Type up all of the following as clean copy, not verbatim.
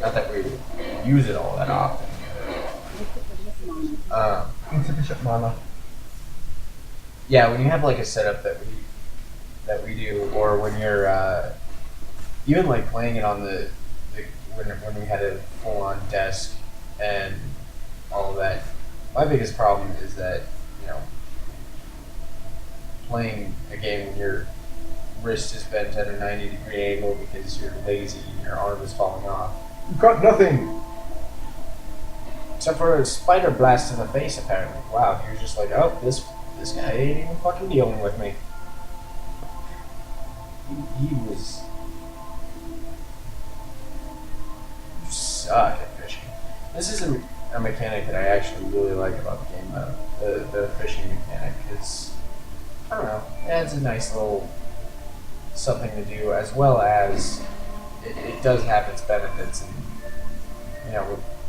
Not that we use it all that often. Insufficient mana. Yeah, when you have like a setup that we do, or when you're even like playing it on the when we had a full on desk and all of that. My biggest problem is that playing a game when your wrist is bent at a 90-degree angle because you're lazy and your arm is falling off. You've got nothing. Except for a spider blast in the face, apparently. Wow, he was just like, oh, this guy ain't even fucking dealing with me. He was... You suck at fishing. This is a mechanic that I actually really like about the game, though. The fishing mechanic, because, I don't know, it adds a nice little something to do, as well as it does have its benefits, and,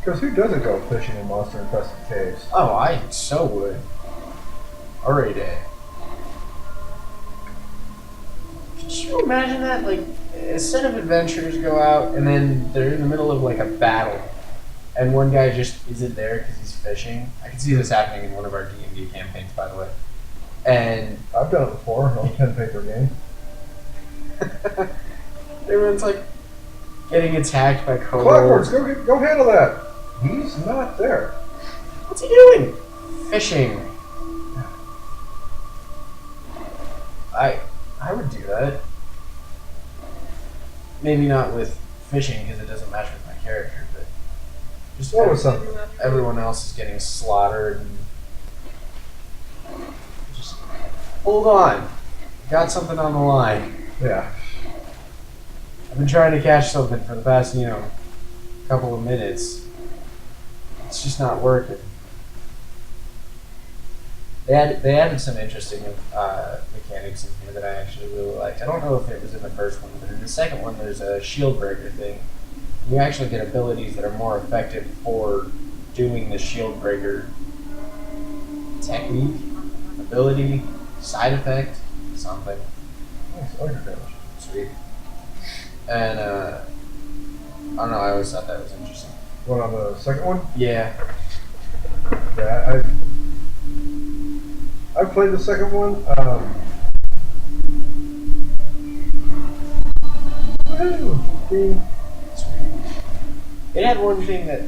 Because who doesn't go fishing in monster-infested caves? Oh, I so would. Already did. Could you imagine that? Like, a set of adventurers go out, and then they're in the middle of, like, a battle, and one guy just isn't there because he's fishing. I can see this happening in one of our D&D campaigns, by the way. And... I've done it before on a pen-paper game. Everyone's, like, getting attacked by kobolds. Clockworks, go handle that! He's not there. What's he doing? Fishing. I would do that. Maybe not with fishing because it doesn't match with my character, but just everyone else is getting slaughtered and just hold on. Got something on the line. Yeah. I've been trying to catch something for the past, couple of minutes. It's just not working. They added some interesting mechanics in here that I actually really liked. I don't know if it was in the first one, but in the second one there's a shield breaker thing. You actually get abilities that are more effective for doing the shield breaker technique, ability, side effect, something. Nice, electric damage. Sweet. And I don't know, I always thought that was interesting. What, on the second one? Yeah. Yeah, I played the second one. It had one thing that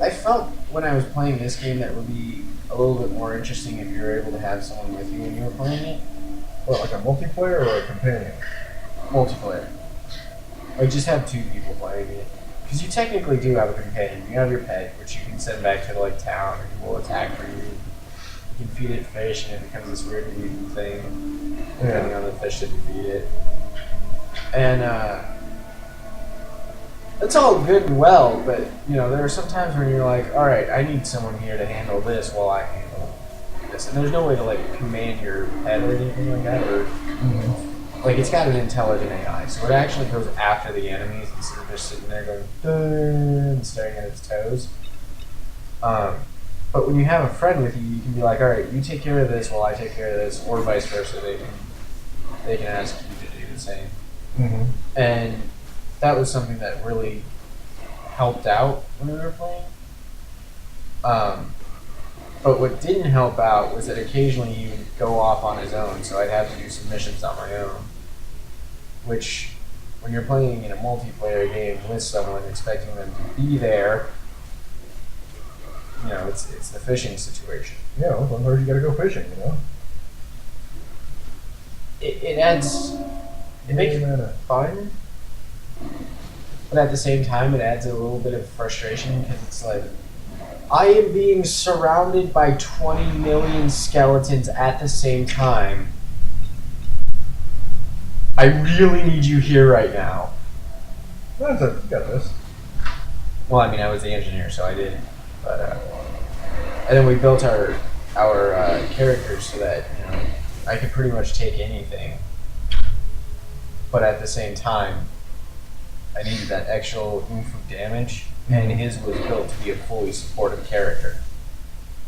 I felt when I was playing this game that would be a little bit more interesting if you were able to have someone with you when you were playing it. What, like a multiplayer or a companion? Multiplayer. Like, just have two people playing it. Because you technically do have a companion. You have your pet, which you can send back to, like, town, and it will attack for you. You can feed it fish, and it becomes this weird mutant thing, depending on the fish that you feed it. And, that's all good and well, but, there are some times when you're like, alright, I need someone here to handle this while I handle this. And there's no way to, like, command your pet or anything like that, or... Like, it's got an intelligent AI, so it actually goes after the enemies instead of just sitting there going, "Dun," and staring at its toes. But when you have a friend with you, you can be like, alright, you take care of this while I take care of this, or vice versa. They can ask you to do the same. Mm-hmm. And that was something that really helped out when we were playing. But what didn't help out was that occasionally he would go off on his own, so I'd have to do some missions on my own. Which, when you're playing in a multiplayer game with someone, expecting them to be there, it's the fishing situation. Yeah, well, sometimes you gotta go fishing, It makes it fun, but at the same time, it adds a little bit of frustration because it's like, I am being surrounded by 20 million skeletons at the same time. I really need you here right now. You got this. Well, I mean, I was the engineer, so I did. But and then we built our characters so that I could pretty much take anything. But at the same time, I needed that extra oomph of damage. And his was built to be a fully supportive character.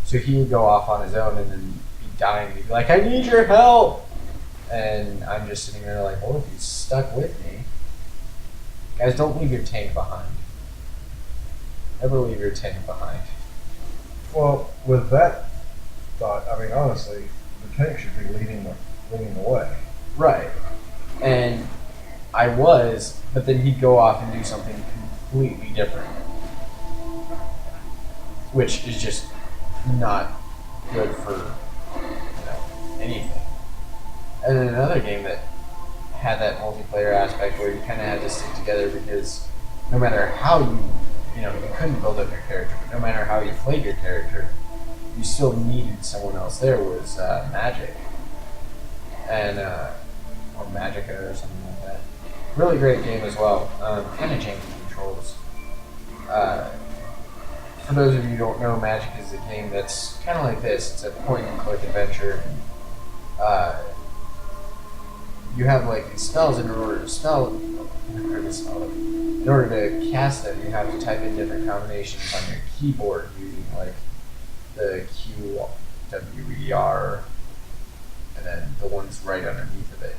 So he would go off on his own and then be dying and he'd be like, I need your help! And I'm just sitting there like, well, if you stuck with me, Guys, don't leave your tank behind. Never leave your tank behind. Well, with that thought, I mean, honestly, the tank should be leading the way. Right. And I was, but then he'd go off and do something completely different. Which is just not good for anything. And then another game that had that multiplayer aspect where you kind of had to stick together because no matter how you couldn't build up your character, but no matter how you played your character, you still needed someone else there was Magic. And, or Magica or something like that. Really great game as well. Kind of janky controls. For those of you who don't know, Magic is a game that's kind of like this. It's a point-and-click adventure. You have like these spells, and in order to cast them, you have to type in different combinations on your keyboard using like the Q, W, E, R, and then the ones right underneath of it.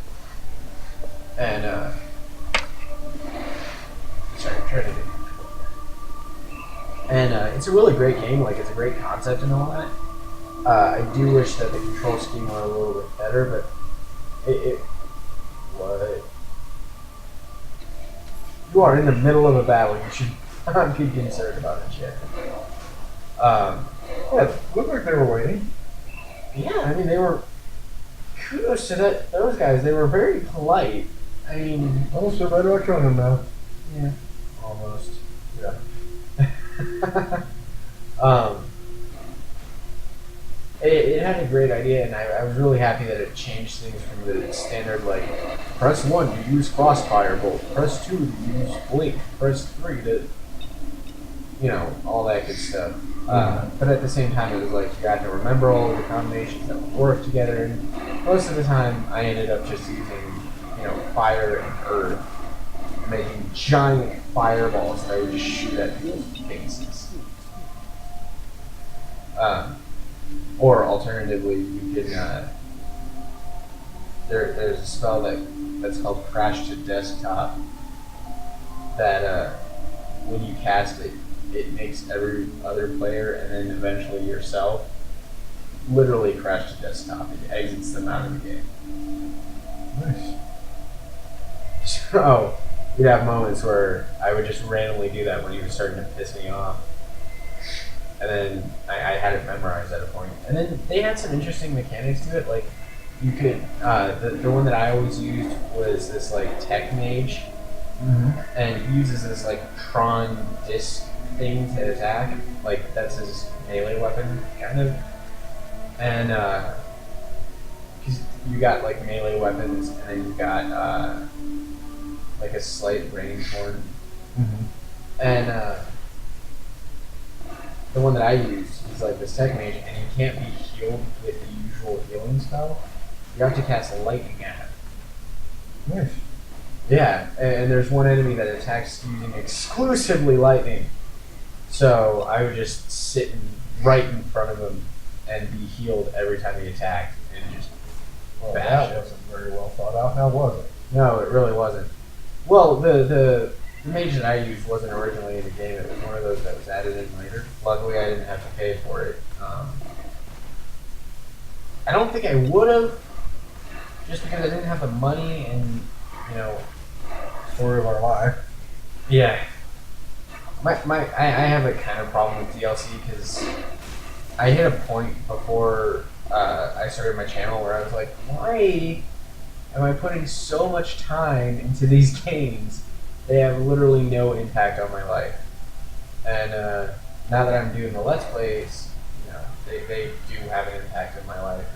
And sorry, I'm trying to get. And it's a really great game. Like it's a great concept and all that. I do wish that the control scheme were a little bit better, but it what? You are in the middle of a battle. You should not be concerned about it yet. It looked like they were waiting. Yeah, I mean they were. Kudos to those guys. They were very polite. I mean, Almost they're right about killing them now. yeah, almost. Yeah. It had a great idea, and I was really happy that it changed things from the standard, like, press 1 to use Crossfire Bolt, press 2 to use Blink, press 3 to, all that good stuff. But at the same time, it was like you had to remember all of the combinations that would work together, and most of the time, I ended up just using, fire and earth, and making giant fireballs that I would just shoot at people's faces. Or alternatively, you can. There's a spell that's called Crash to Desktop. That when you cast it, it makes every other player and then eventually yourself literally crash to desktop. It exits them out of the game. Nice. So we'd have moments where I would just randomly do that when he was starting to piss me off. And then I had it memorized at a point. And then they had some interesting mechanics to it. Like, you could, the one that I always used was this, like, tech mage. Mm-hmm. And he uses this, like, Tron disc thing to attack. Like, that's his melee weapon, kind of. And, because you got, like, melee weapons, and then you got, like, a slight range one. Mm-hmm. And, the one that I used is like this tech mage, and you can't be healed with the usual healing spell. You have to cast lightning at him. Nice. Yeah, and there's one enemy that attacks using exclusively lightning. So I would just sit right in front of him and be healed every time he attacked, and just bash That him. wasn't very well thought out, now was it? No, it really wasn't. Well, the mage that I used wasn't originally in the game. It was one of those that was added in later. Luckily, I didn't have to pay for it. I don't think I would have, just because I didn't have the money and, Story of our life. yeah. I have a kind of problem with DLC because I hit a point before I started my channel where I was like, why am I putting so much time into these games? They have literally no impact on my life. And now that I'm doing the Let's Plays, they do have an impact on my life.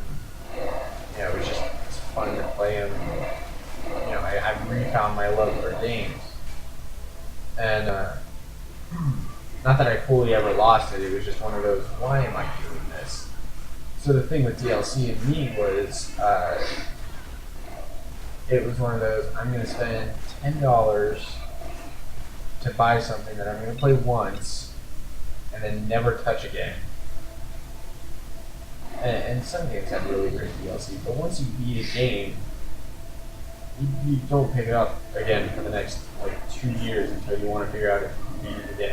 And, it's fun to play them. I've refound my love for games. And not that I fully ever lost it, it was just one of those, why am I doing this? So the thing with DLC and me was, it was one of those, I'm going to spend $10 to buy something that I'm going to play once and then never touch again. And some games have really great DLC, but once you beat a game, you don't pick it up again for the next like 2 years until you want to figure out if you need it again.